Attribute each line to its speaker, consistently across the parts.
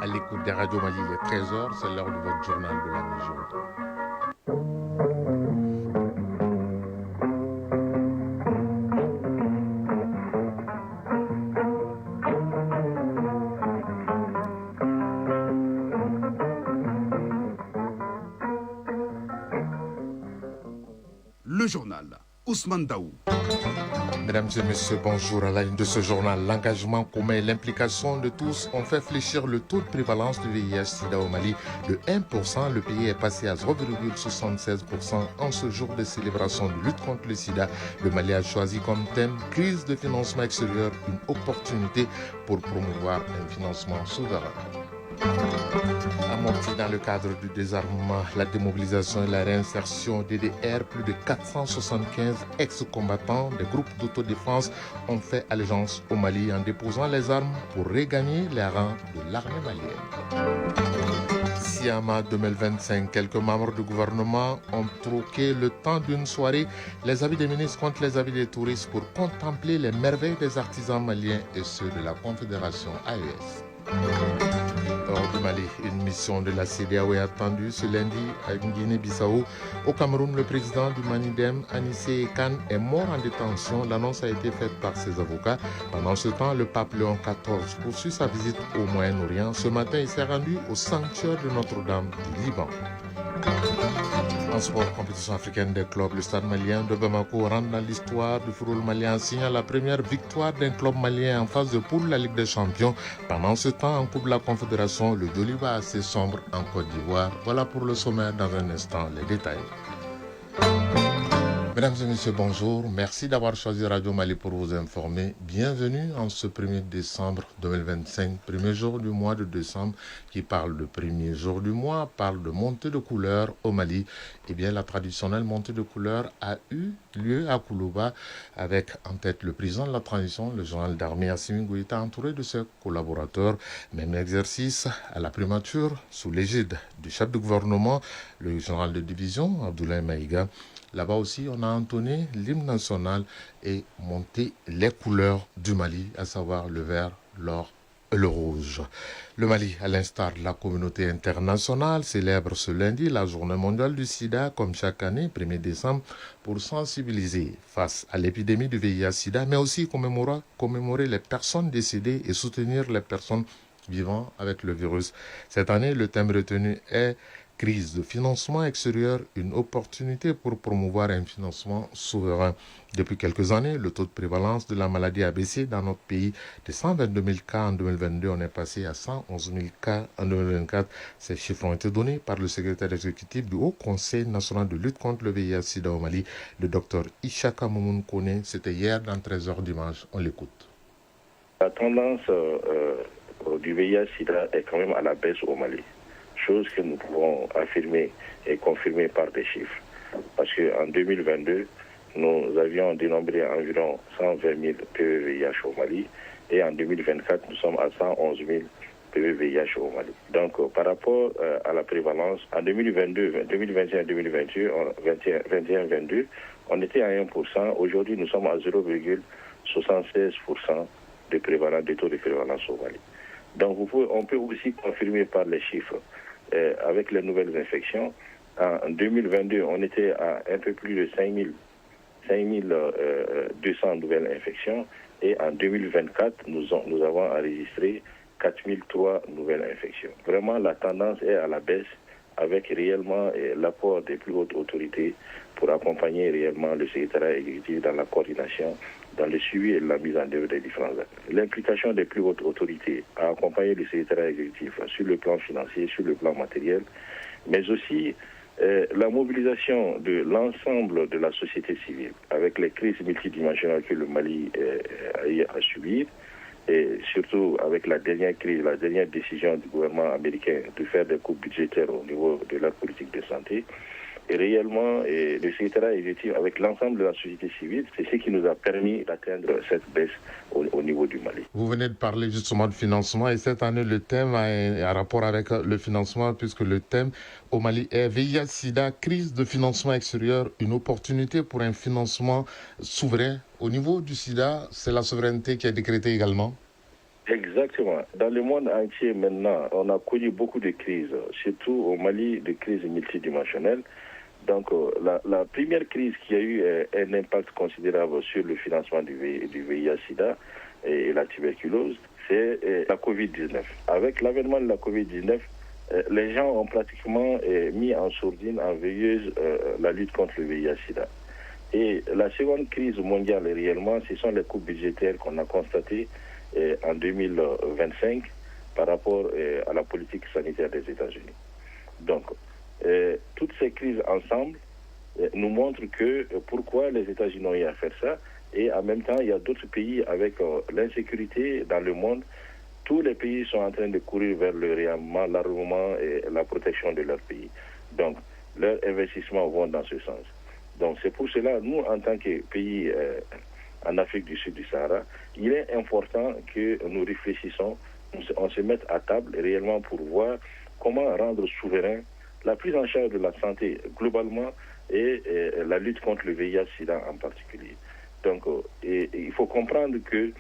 Speaker 1: à l'écoute des radios Mali, les 13h, c'est l'heure de votre journal de la mi-journée.
Speaker 2: Le journal Ousmane Daou.
Speaker 1: Mesdames et messieurs, bonjour. À la ligne de ce journal, l'engagement commun et l'implication de tous ont fait fléchir le taux de prévalence du VIH-Sida au Mali de 1%. Le pays est passé à 0,76% en ce jour de célébration de lutte contre le sida. Le Mali a choisi comme thème crise de financement extérieur, une opportunité pour promouvoir un financement souverain. Amorti dans le cadre du désarmement, la démobilisation et la réinsertion DDR, plus de 475 ex-combattants des groupes d'autodéfense ont fait allégeance au Mali en déposant les armes pour regagner les rangs de l'armée malienne. Siama 2025, quelques membres du gouvernement ont troqué le temps d'une soirée les habits des ministres contre les habits des touristes pour contempler les merveilles des artisans maliens et ceux de la Confédération AES. Hors du Mali, une mission de la CEDEAO est attendue ce lundi à Guinée-Bissau. Au Cameroun, le président du Manidem, Anissé Khan, est mort en détention. L'annonce a été faite par ses avocats. Pendant ce temps, le pape Léon XIV poursuit sa visite au Moyen-Orient. Ce matin, il s'est rendu au sanctuaire de Notre-Dame du Liban. En sport, compétition africaine des clubs, le stade malien de Bamako rentre dans l'histoire du football malien en signant la première victoire d'un club malien en phase de poule, la Ligue des Champions. Pendant ce temps, en Coupe de la Confédération, le Doliva assez sombre en Côte d'Ivoire. Voilà pour le sommaire, dans un instant, les détails. Mesdames et messieurs, bonjour. Merci d'avoir choisi Radio Mali pour vous informer. Bienvenue en ce 1er décembre 2025, premier jour du mois de décembre, qui parle de premier jour du mois, parle de montée de couleur au Mali. Eh bien, la traditionnelle montée de couleur a eu lieu à Koulouba, avec en tête le président de la transition, le général d'armée Assimi Goïta, entouré de ses collaborateurs. Même exercice à la primature, sous l'égide du chef de gouvernement, le général de division, Abdoulaye Maïga. Là-bas aussi, on a entonné l'hymne national et monté les couleurs du Mali, à savoir le vert, l'or et le rouge. Le Mali, à l'instar de la communauté internationale, célèbre ce lundi la journée mondiale du sida, comme chaque année, 1er décembre, pour sensibiliser face à l'épidémie du VIH-Sida, mais aussi commémorer les personnes décédées et soutenir les personnes vivant avec le virus. Cette année, le thème retenu est crise de financement extérieur, une opportunité pour promouvoir un financement souverain. Depuis quelques années, le taux de prévalence de la maladie a baissé dans notre pays. De 122 000 cas en 2022, on est passé à 111 000 cas en 2024. Ces chiffres ont été donnés par le secrétaire exécutif du Haut Conseil national de lutte contre le VIH-Sida au Mali, le docteur Ishaka Moumoun Kone. C'était hier dans 13h dimanche. On l'écoute.
Speaker 3: La tendance du VIH-Sida est quand même à la baisse au Mali. Chose que nous pouvons affirmer et confirmer par des chiffres. Parce qu'en 2022, nous avions dénombré environ 120 000 PV-VIH au Mali et en 2024, nous sommes à 111 000 PV-VIH au Mali. Donc, par rapport à la prévalence, en 2022, 2021-2022, 21-22, on était à 1%. Aujourd'hui, nous sommes à 0,76% de taux de prévalence au Mali. Donc, on peut aussi confirmer par les chiffres. Avec les nouvelles infections, en 2022, on était à un peu plus de 5200 nouvelles infections et en 2024, nous avons enregistré 4003 nouvelles infections. Vraiment, la tendance est à la baisse avec réellement l'apport des plus hautes autorités pour accompagner réellement le secrétariat exécutif dans la coordination, dans le suivi et la mise en œuvre des différents actes. L'implication des plus hautes autorités a accompagné le secrétariat exécutif sur le plan financier, sur le plan matériel, mais aussi la mobilisation de l'ensemble de la société civile avec les crises multidimensionnelles que le Mali a eu à subir, et surtout avec la dernière crise, la dernière décision du gouvernement américain de faire des coupes budgétaires au niveau de la politique de santé. Et réellement, le secrétariat exécutif avec l'ensemble de la société civile, c'est ce qui nous a permis d'atteindre cette baisse au niveau du Mali.
Speaker 1: Vous venez de parler justement de financement et cette année, le thème a un rapport avec le financement puisque le thème au Mali est VIH-Sida, crise de financement extérieur, une opportunité pour un financement souverain. Au niveau du Sida, c'est la souveraineté qui est décrétée également?
Speaker 3: Exactement. Dans le monde entier maintenant, on a connu beaucoup de crises, surtout au Mali, de crises multidimensionnelles. Donc la première crise qui a eu un impact considérable sur le financement du VIH-Sida et la tuberculose, c'est la Covid-19. Avec l'avènement de la Covid-19, les gens ont pratiquement mis en sourdine, en veilleuse, la lutte contre le VIH-Sida. Et la seconde crise mondiale, réellement, ce sont les coupes budgétaires qu'on a constatées en 2025 par rapport à la politique sanitaire des États-Unis. Donc, toutes ces crises ensemble nous montrent que pourquoi les États-Unis ont eu à faire ça. Et en même temps, il y a d'autres pays avec l'insécurité dans le monde. Tous les pays sont en train de courir vers le réarmement, l'armement et la protection de leur pays. Donc, leurs investissements vont dans ce sens. Donc, c'est pour cela, nous, en tant que pays en Afrique du Sud du Sahara, il est important que nous réfléchissons, on se mette à table réellement pour voir comment rendre souverain la prise en charge de la santé globalement et la lutte contre le VIH-Sida en particulier. Donc, il faut comprendre que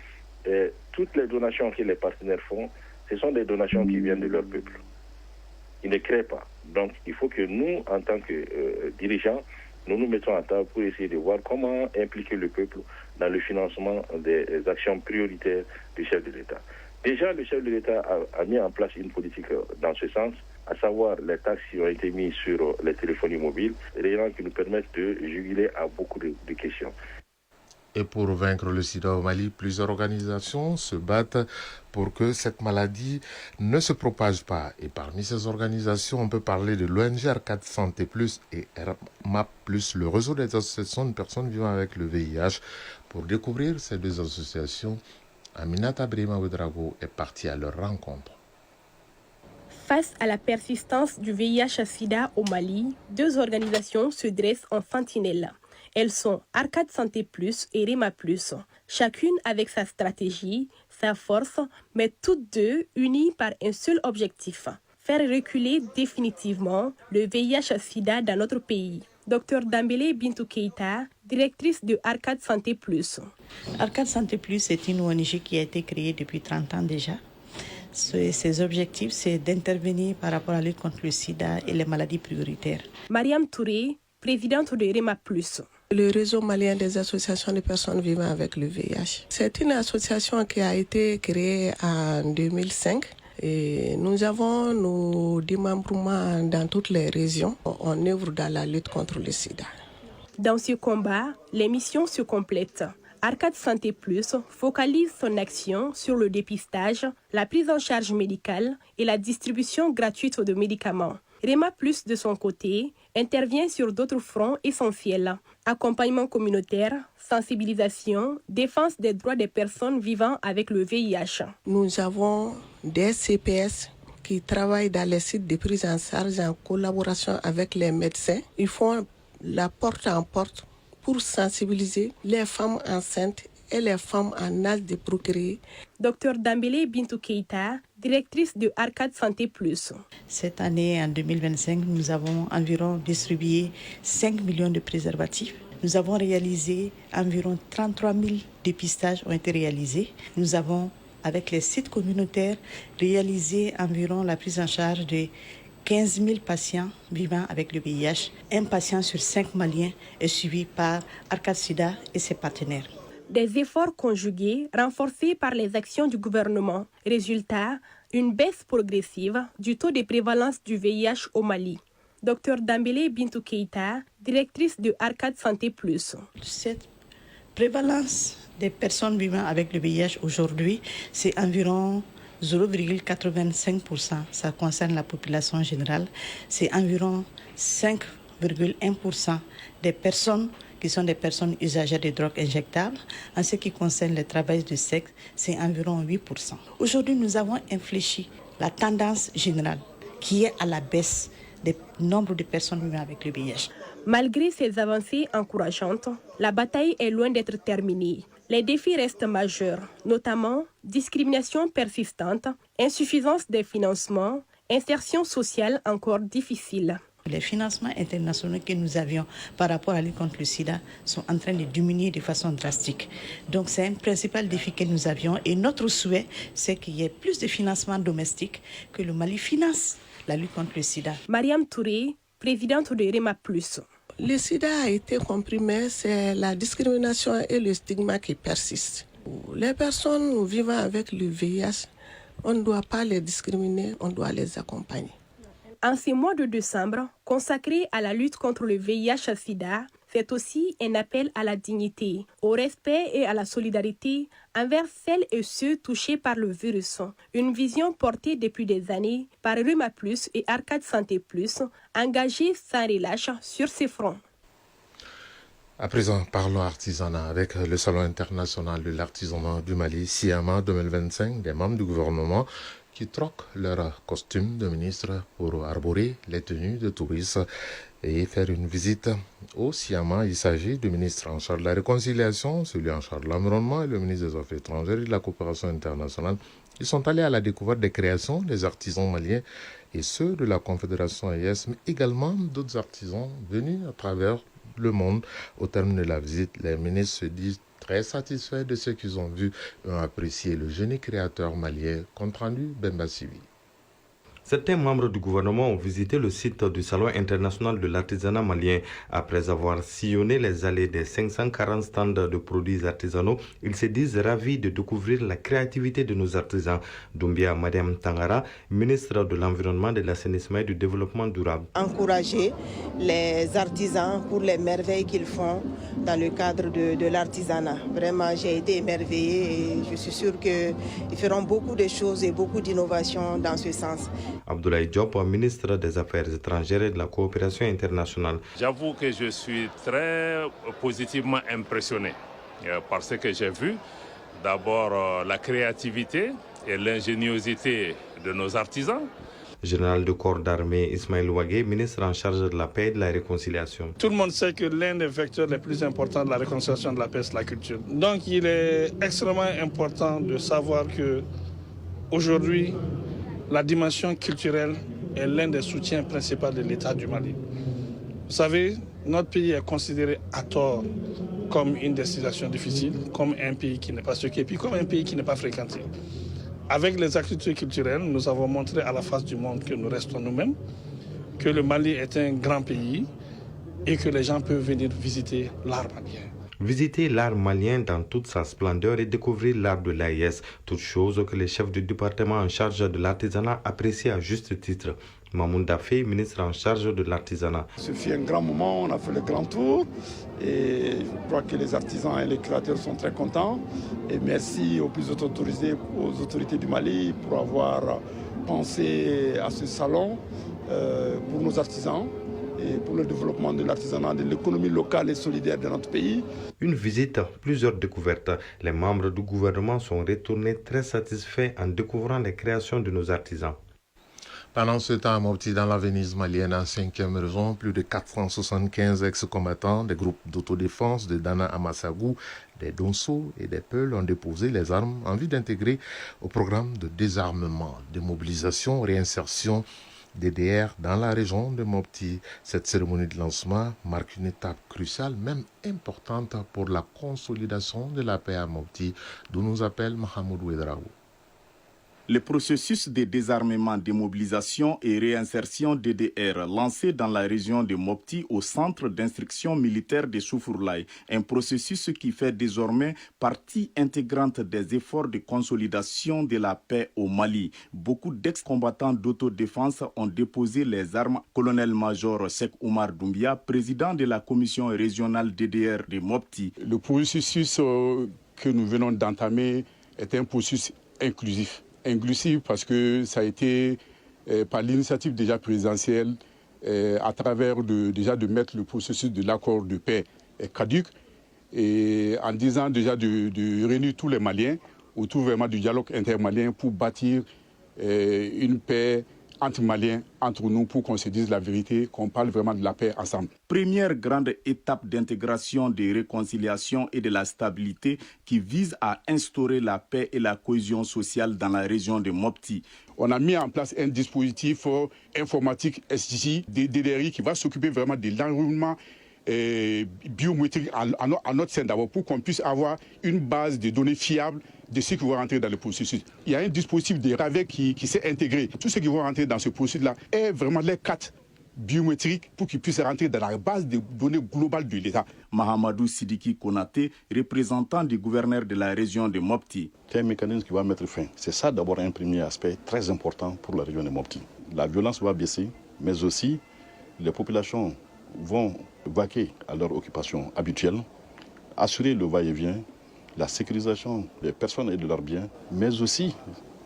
Speaker 3: toutes les donations que les partenaires font, ce sont des donations qui viennent de leur peuple. Ils ne créent pas. Donc, il faut que nous, en tant que dirigeants, nous nous mettons à table pour essayer de voir comment impliquer le peuple dans le financement des actions prioritaires du chef de l'État. Déjà, le chef de l'État a mis en place une politique dans ce sens, à savoir les taxes qui ont été mises sur les téléphonies mobiles, réellement qui nous permettent de juguler à beaucoup de questions.
Speaker 1: Et pour vaincre le sida au Mali, plusieurs organisations se battent pour que cette maladie ne se propage pas. Et parmi ces organisations, on peut parler de l'ONG Arcade Santé Plus et RMAP Plus, le réseau des associations de personnes vivant avec le VIH. Pour découvrir ces deux associations, Aminata Brima Ouedraogo est partie à leur rencontre.
Speaker 4: Face à la persistance du VIH-Sida au Mali, deux organisations se dressent en sentinelle. Elles sont Arcade Santé Plus et REMA Plus, chacune avec sa stratégie, sa force, mais toutes deux unies par un seul objectif, faire reculer définitivement le VIH-Sida dans notre pays. Dr Dambélé Bintou Keïta, directrice de Arcade Santé Plus.
Speaker 5: Arcade Santé Plus est une ONG qui a été créée depuis 30 ans déjà. Ses objectifs, c'est d'intervenir par rapport à la lutte contre le sida et les maladies prioritaires.
Speaker 4: Mariam Touré, présidente de REMA Plus.
Speaker 6: Le réseau malien des associations de personnes vivant avec le VIH. C'est une association qui a été créée en 2005. Et nous avons nos démembrements dans toutes les régions. On œuvre dans la lutte contre le sida.
Speaker 4: Dans ce combat, les missions se complètent. Arcade Santé Plus focalise son action sur le dépistage, la prise en charge médicale et la distribution gratuite de médicaments. REMA Plus, de son côté, intervient sur d'autres fronts essentiels. Accompagnement communautaire, sensibilisation, défense des droits des personnes vivant avec le VIH.
Speaker 6: Nous avons des CPS qui travaillent dans les sites de prise en charge en collaboration avec les médecins. Ils font la porte en porte pour sensibiliser les femmes enceintes et les femmes en âge de procréer.
Speaker 4: Dr Dambélé Bintou Keïta, directrice de Arcade Santé Plus.
Speaker 5: Cette année, en 2025, nous avons environ distribué 5 millions de préservatifs. Nous avons réalisé environ 33 000 dépistages ont été réalisés. Nous avons, avec les sites communautaires, réalisé environ la prise en charge de 15 000 patients vivant avec le VIH. Un patient sur 5 Maliens est suivi par Arcade Sida et ses partenaires.
Speaker 4: Des efforts conjugués renforcés par les actions du gouvernement. Résultat, une baisse progressive du taux de prévalence du VIH au Mali. Dr Dambélé Bintou Keïta, directrice de Arcade Santé Plus.
Speaker 5: Cette prévalence des personnes vivant avec le VIH aujourd'hui, c'est environ 0,85%. Ça concerne la population générale. C'est environ 5,1% des personnes qui sont des personnes usagères de drogues injectables. En ce qui concerne le travail de sexe, c'est environ 8%. Aujourd'hui, nous avons infléchi la tendance générale qui est à la baisse du nombre de personnes vivant avec le VIH.
Speaker 4: Malgré ces avancées encourageantes, la bataille est loin d'être terminée. Les défis restent majeurs, notamment discrimination persistante, insuffisance des financements, insertion sociale encore difficile.
Speaker 5: que les financements internationaux que nous avions par rapport à la lutte contre le sida sont en train de diminuer de façon drastique. Donc c'est un principal défi que nous avions et notre souhait, c'est qu'il y ait plus de financements domestiques, que le Mali finance la lutte contre le sida.
Speaker 4: Mariam Touré, présidente de REMA+.
Speaker 6: Le sida a été compris, mais c'est la discrimination et le stigma qui persistent. Les personnes vivant avec le VIH, on ne doit pas les discriminer, on doit les accompagner.
Speaker 4: En ces mois de décembre, consacrés à la lutte contre le VIH-Sida, c'est aussi un appel à la dignité, au respect et à la solidarité envers celles et ceux touchés par le virus. Une vision portée depuis des années par REMA+, et Arcade Santé+, engagés sans relâche sur ces fronts.
Speaker 1: À présent, parlons artisanat avec le Salon international de l'artisanat du Mali, SIAMA 2025, des membres du gouvernement qui troquent leurs costumes de ministre pour arborer les tenues de touristes et faire une visite au SIAMA. Il s'agit du ministre en charge de la réconciliation, celui en charge de l'environnement et le ministre des Affaires étrangères et de la coopération internationale. Ils sont allés à la découverte des créations des artisans maliens et ceux de la Confédération AES, mais également d'autres artisans venus à travers le monde. Au terme de la visite, les ministres se disent très satisfaits de ce qu'ils ont vu et ont apprécié le génie créateur malien. Compte rendu Bemba Sivi.
Speaker 7: Certains membres du gouvernement ont visité le site du Salon international de l'artisanat malien. Après avoir sillonné les allées des 540 stands de produits artisanaux, ils se disent ravis de découvrir la créativité de nos artisans. Doumbia Mariam Tangara, ministre de l'Environnement, de l'Assainissement et du Développement durable.
Speaker 8: Encourager les artisans pour les merveilles qu'ils font dans le cadre de l'artisanat. Vraiment, j'ai été émerveillée et je suis sûre qu'ils feront beaucoup de choses et beaucoup d'innovations dans ce sens.
Speaker 7: Abdoulaye Diop, ministre des Affaires étrangères et de la coopération internationale.
Speaker 9: J'avoue que je suis très positivement impressionné par ce que j'ai vu. D'abord, la créativité et l'ingéniosité de nos artisans.
Speaker 7: Général de corps d'armée Ismaël Ouagé, ministre en charge de la paix et de la réconciliation.
Speaker 10: Tout le monde sait que l'un des vecteurs les plus importants de la réconciliation de la paix, c'est la culture. Donc il est extrêmement important de savoir que aujourd'hui, la dimension culturelle est l'un des soutiens principaux de l'État du Mali. Vous savez, notre pays est considéré à tort comme une destination difficile, comme un pays qui n'est pas secret, puis comme un pays qui n'est pas fréquenté. Avec les activités culturelles, nous avons montré à la face du monde que nous restons nous-mêmes, que le Mali est un grand pays et que les gens peuvent venir visiter l'art malien.
Speaker 7: Visiter l'art malien dans toute sa splendeur et découvrir l'art de l'AES, toute chose que les chefs du département en charge de l'artisanat apprécient à juste titre. Mamoun Dafé, ministre en charge de l'artisanat.
Speaker 11: Ce fut un grand moment, on a fait le grand tour et je crois que les artisans et les créateurs sont très contents. Et merci aux plus autorisés, aux autorités du Mali pour avoir pensé à ce salon pour nos artisans et pour le développement de l'artisanat, de l'économie locale et solidaire de notre pays.
Speaker 7: Une visite, plusieurs découvertes. Les membres du gouvernement sont retournés très satisfaits en découvrant les créations de nos artisans.
Speaker 1: Pendant ce temps, à Mopti, dans la Venise malienne, en 5e région, plus de 475 ex-combattants des groupes d'autodéfense de Dana Amassagou, des Donso et des Peuls ont déposé les armes en vue d'intégrer au programme de désarmement, démobilisation, réinsertion DDR dans la région de Mopti. Cette cérémonie de lancement marque une étape cruciale, même importante pour la consolidation de la paix à Mopti, d'où nous appelle Mohamed Ouedraoui.
Speaker 12: Le processus de désarmement, démobilisation et réinsertion DDR lancé dans la région de Mopti au centre d'instruction militaire de Soufourlaye, un processus qui fait désormais partie intégrante des efforts de consolidation de la paix au Mali. Beaucoup d'ex-combattants d'autodéfense ont déposé les armes. Colonel-major Sek Oumar Doumbia, président de la commission régionale DDR de Mopti.
Speaker 11: Le processus que nous venons d'entamer est un processus inclusif. Inclusif parce que ça a été par l'initiative déjà présidentielle à travers de mettre le processus de l'accord de paix caduc et en disant déjà de réunir tous les Maliens autour vraiment du dialogue intermalien pour bâtir une paix entre Maliens, entre nous, pour qu'on se dise la vérité, qu'on parle vraiment de la paix ensemble.
Speaker 12: Première grande étape d'intégration, de réconciliation et de la stabilité qui vise à instaurer la paix et la cohésion sociale dans la région de Mopti.
Speaker 11: On a mis en place un dispositif informatique SDJ, DDRI, qui va s'occuper vraiment de l'environnement biométrique à notre sein d'abord, pour qu'on puisse avoir une base de données fiables de ceux qui vont rentrer dans le processus. Il y a un dispositif de RAVEC qui s'est intégré. Tous ceux qui vont rentrer dans ce processus-là est vraiment les cartes biométriques pour qu'ils puissent rentrer dans la base de données globale de l'État.
Speaker 12: Mahamadou Sidiki Konaté, représentant du gouverneur de la région de Mopti.
Speaker 13: C'est un mécanisme qui va mettre fin. C'est ça d'abord un premier aspect très important pour la région de Mopti. La violence va baisser, mais aussi les populations vont vaquer à leur occupation habituelle, assurer le va-et-vient, la sécurisation des personnes et de leurs biens, mais aussi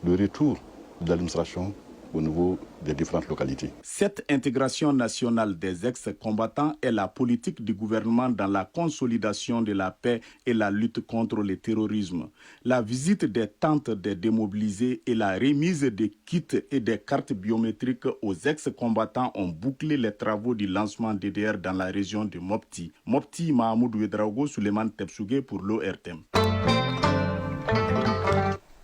Speaker 13: le retour de l'administration au niveau des différentes localités.
Speaker 12: Cette intégration nationale des ex-combattants est la politique du gouvernement dans la consolidation de la paix et la lutte contre le terrorisme. La visite des tentes des démobilisés et la remise des kits et des cartes biométriques aux ex-combattants ont bouclé les travaux du lancement DDR dans la région de Mopti. Mopti, Mahamoudou Ouedraogo, Souleymane Tebsougué pour l'ORTM.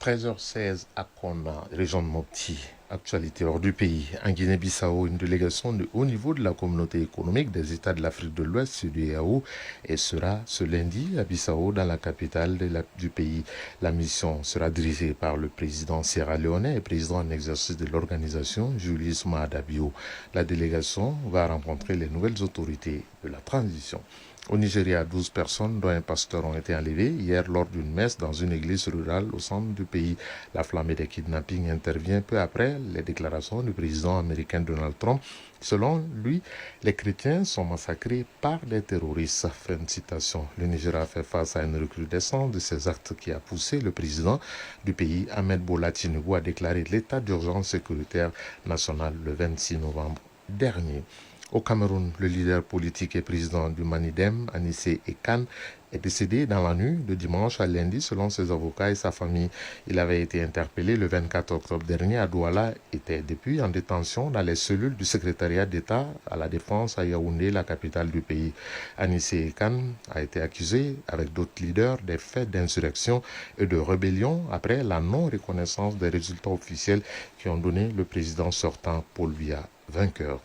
Speaker 1: 13h16 à Kona, région de Mopti. Actualité hors du pays. En Guinée-Bissau, une délégation de haut niveau de la communauté économique des États de l'Afrique de l'Ouest, CEDEAO, et sera ce lundi à Bissau, dans la capitale du pays. La mission sera dirigée par le président sierra-léonais et président en exercice de l'organisation, Julius Maada Bio. La délégation va rencontrer les nouvelles autorités de la transition. Au Nigeria, 12 personnes, dont un pasteur, ont été enlevées hier lors d'une messe dans une église rurale au centre du pays. La flambée des kidnappings intervient peu après les déclarations du président américain Donald Trump. Selon lui, les chrétiens sont massacrés par des terroristes. Fin de citation. Le Nigeria fait face à une recrudescence de ces actes qui a poussé le président du pays, Ahmed Bola Tinubu, à déclarer l'état d'urgence sécuritaire national le 26 novembre dernier. Au Cameroun, le leader politique et président du Manidem, Anissé Ekan, est décédé dans la nuit de dimanche à lundi selon ses avocats et sa famille. Il avait été interpellé le 24 octobre dernier à Douala, était depuis en détention dans les cellules du secrétariat d'État à la défense à Yaoundé, la capitale du pays. Anissé Ekan a été accusé avec d'autres leaders des faits d'insurrection et de rébellion après la non-reconnaissance des résultats officiels qui ont donné le président sortant Paul Biya vainqueur.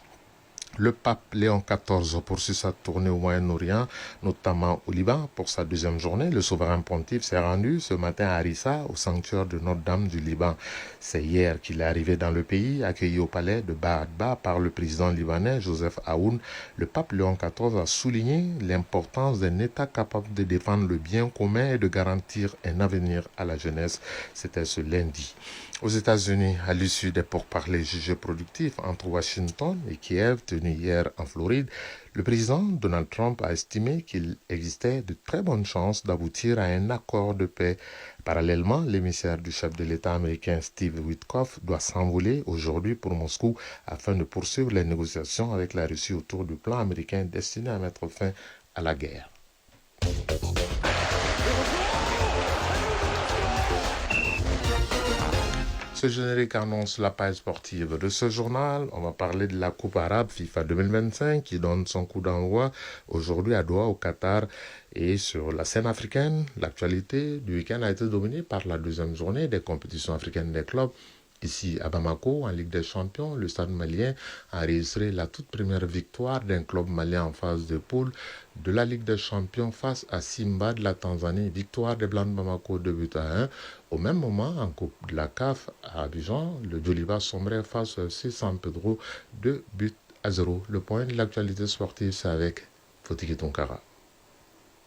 Speaker 1: Le pape Léon XIV poursuit sa tournée au Moyen-Orient, notamment au Liban, pour sa deuxième journée. Le souverain pontife s'est rendu ce matin à Harissa, au sanctuaire de Notre-Dame du Liban. C'est hier qu'il est arrivé dans le pays, accueilli au palais de Baadba par le président libanais Joseph Aoun. Le pape Léon XIV a souligné l'importance d'un État capable de défendre le bien commun et de garantir un avenir à la jeunesse. C'était ce lundi. Aux États-Unis, à l'issue des pourparlers jugés productifs entre Washington et Kiev tenus hier en Floride, le président Donald Trump a estimé qu'il existait de très bonnes chances d'aboutir à un accord de paix. Parallèlement, l'émissaire du chef de l'État américain Steve Witkoff doit s'envoler aujourd'hui pour Moscou afin de poursuivre les négociations avec la Russie autour du plan américain destiné à mettre fin à la guerre. Ce générique annonce la page sportive de ce journal. On va parler de la Coupe arabe FIFA 2025 qui donne son coup d'envoi aujourd'hui à Doha au Qatar. Et sur la scène africaine, l'actualité du week-end a été dominée par la deuxième journée des compétitions africaines des clubs. Ici à Bamako, en Ligue des Champions, le Stade malien a enregistré la toute première victoire d'un club malien en phase de poule de la Ligue des Champions face à Simba de la Tanzanie. Victoire des Blancs de Bamako 2-1. Au même moment, en Coupe de la CAF à Abidjan, le Djoliba sombrait face à San Pedro 2-0. Le point de l'actualité sportive, c'est avec Fotiki Tonkara.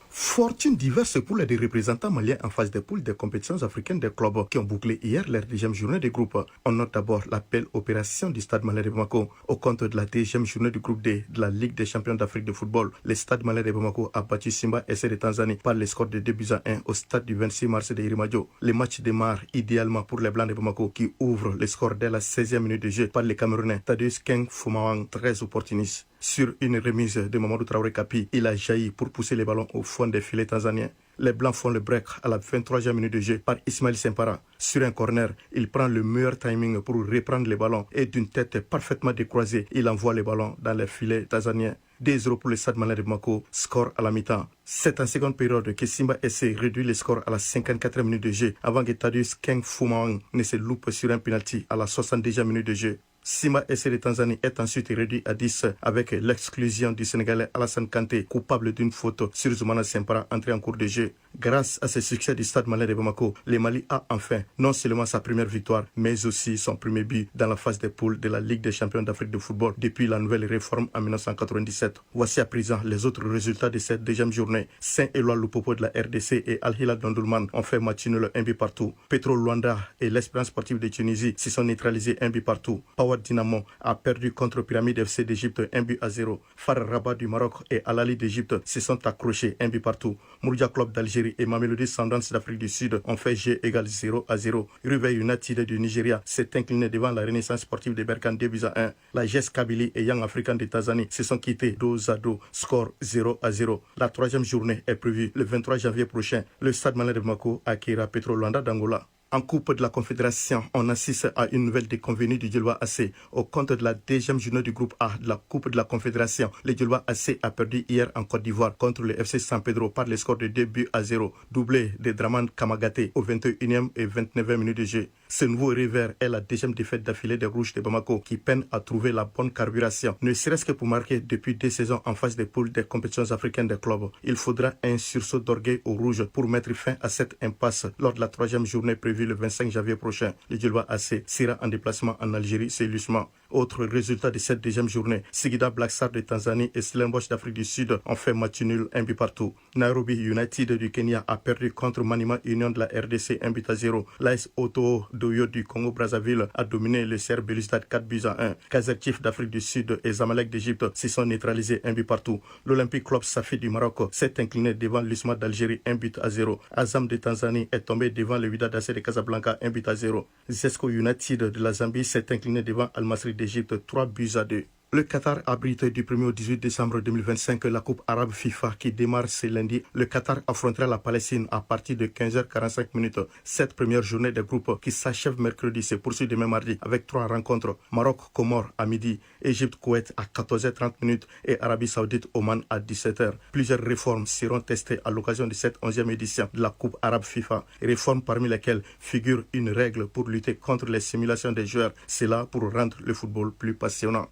Speaker 14: Fortune diverse pour les deux représentants maliens en phase de poule des compétitions africaines des clubs qui ont bouclé hier leur deuxième journée de groupe. On note d'abord la belle opération du Stade malien de Bamako. Au compte de la deuxième journée du groupe D de la Ligue des champions d'Afrique de football, le Stade malien de Bamako a battu Simba SC de Tanzanie par le score de 2-1 au stade du 26 mars de Irimadio. Le match démarre idéalement pour les Blancs de Bamako qui ouvrent le score dès la 16e minute de jeu par les Camerounais Tadeusz Keng Fumawang, très opportuniste. Sur une remise de Mamadou Traoré Kapi, il a jailli pour pousser les ballons au fond des filets tanzaniens. Les Blancs font le break à la 23e minute de jeu par Ismaël Sempara. Sur un corner, il prend le meilleur timing pour reprendre les ballons et d'une tête parfaitement décroisée, il envoie les ballons dans les filets tanzaniens. 2-0 pour le Stade Malien de Bamako, score à la mi-temps. C'est en seconde période que Simba SC réduit le score à la 54e minute de jeu avant que Thaddeus Keng Fumang ne se loupe sur un penalty à la 62e minute de jeu. Simba SC de Tanzanie est ensuite réduit à 10 avec l'exclusion du Sénégalais Alassane Kanté, coupable d'une faute sur Zoumana Sempara entré en cours de jeu. Grâce à ce succès du Stade Malien de Bamako, le Mali a enfin non seulement sa première victoire, mais aussi son premier but dans la phase des poules de la Ligue des champions d'Afrique de football depuis la nouvelle réforme en 1997. Voici à présent les autres résultats de cette deuxième journée. Saint-Éloi Lupopo de la RDC et Al Hilal d'Omdurman ont fait match nul 1 but partout. Petro Luanda et l'Espérance sportive de Tunisie se sont neutralisés 1 but partout. Power Dynamo a perdu contre Pyramide FC d'Égypte 1-0. Far Rabat du Maroc et Al Ahly d'Égypte se sont accrochés 1 partout. Mouloudia Club d'Algérie et Mamelodi Sundowns d'Afrique du Sud ont fait jeu égal 0-0. River United du Nigeria s'est incliné devant la Renaissance sportive de Berkane 2-1. La GS Kabylie et Young African de Tanzanie se sont quittés 2-2, score 0-0. La troisième journée est prévue le 23 janvier prochain. Le Stade Malien de Bamako accueillera Petro Luanda d'Angola. En Coupe de la Confédération, on assiste à une nouvelle déconvenue du Djilwa AC. Au compte de la deuxième journée du groupe A de la Coupe de la Confédération, le Djilwa AC a perdu hier en Côte d'Ivoire contre le FC San Pedro par le score de 2-0, doublé de Draman Kamagaté au 21e et 29e minute de jeu. Ce nouveau revers est la deuxième défaite d'affilée des Rouges de Bamako qui peinent à trouver la bonne carburation, ne serait-ce que pour marquer depuis 2 saisons en phase des poules des compétitions africaines des clubs. Il faudra un sursaut d'orgueil aux Rouges pour mettre fin à cette impasse lors de la troisième journée prévue le 25 janvier prochain. Le Djilwa AC sera en déplacement en Algérie, c'est Lusma. Autre résultat de cette deuxième journée, Singida Black Stars de Tanzanie et Stellenbosch d'Afrique du Sud ont fait match nul 1 but partout. Nairobi United du Kenya a perdu contre Manima Union de la RDC 1-0. L'AS Oto Doyo du Congo-Brazzaville a dominé le CR Belouizdad 4-1. Kaizer Chiefs d'Afrique du Sud et Zamalek d'Égypte se sont neutralisés 1 but partout. L'Olympique Club Safi du Maroc s'est incliné devant l'Usma d'Algérie 1-0. Azam de Tanzanie est tombé devant le Wydad AC de Casablanca 1-0. Zesco United de la Zambie s'est incliné devant Al Masry d'Égypte 3-2. Le Qatar abrite du 1er au 18 décembre 2025 la Coupe arabe FIFA qui démarre ce lundi. Le Qatar affrontera la Palestine à partir de 15h45. Cette première journée des groupes qui s'achève mercredi se poursuit demain mardi avec 3 rencontres. Maroc-Comores à midi, Égypte-Koweït à 14h30 et Arabie Saoudite-Oman à 17h. Plusieurs réformes seront testées à l'occasion de cette 11e édition de la Coupe arabe FIFA. Réformes parmi lesquelles figure une règle pour lutter contre les simulations des joueurs. C'est là pour rendre le football plus passionnant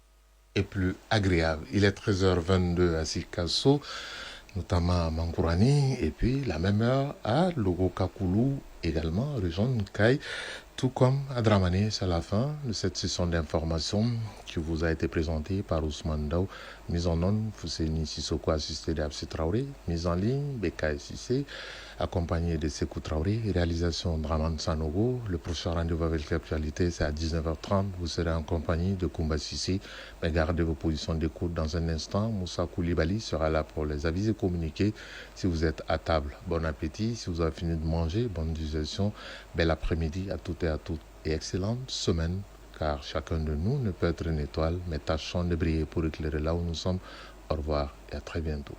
Speaker 1: et plus agréable. Il est 13h22 à Sikasso, notamment à Mankourani, et puis la même heure à Logo-Kakulu, également, région de Kai, tout comme à Dramane. C'est la fin de cette session d'information qui vous a été présentée par Ousmane Daou. Mise en onde, Fousséni Sissoko, assisté d'Absi Traoré. Mise en ligne, Beka Sissé, accompagné de Sekou Traoré. Réalisation Draman Sanogo. Le prochain rendez-vous avec l'actualité, c'est à 19h30. Vous serez en compagnie de Koumba Sissé. Mais gardez vos positions d'écoute dans un instant. Moussa Koulibaly sera là pour les aviser communiquer. Si vous êtes à table, bon appétit. Si vous avez fini de manger, bonne digestion. Bel après-midi à toutes et à toutes. Et excellente semaine. Car chacun de nous ne peut être une étoile, mais tâchons de briller pour éclairer là où nous sommes. Au revoir et à très bientôt.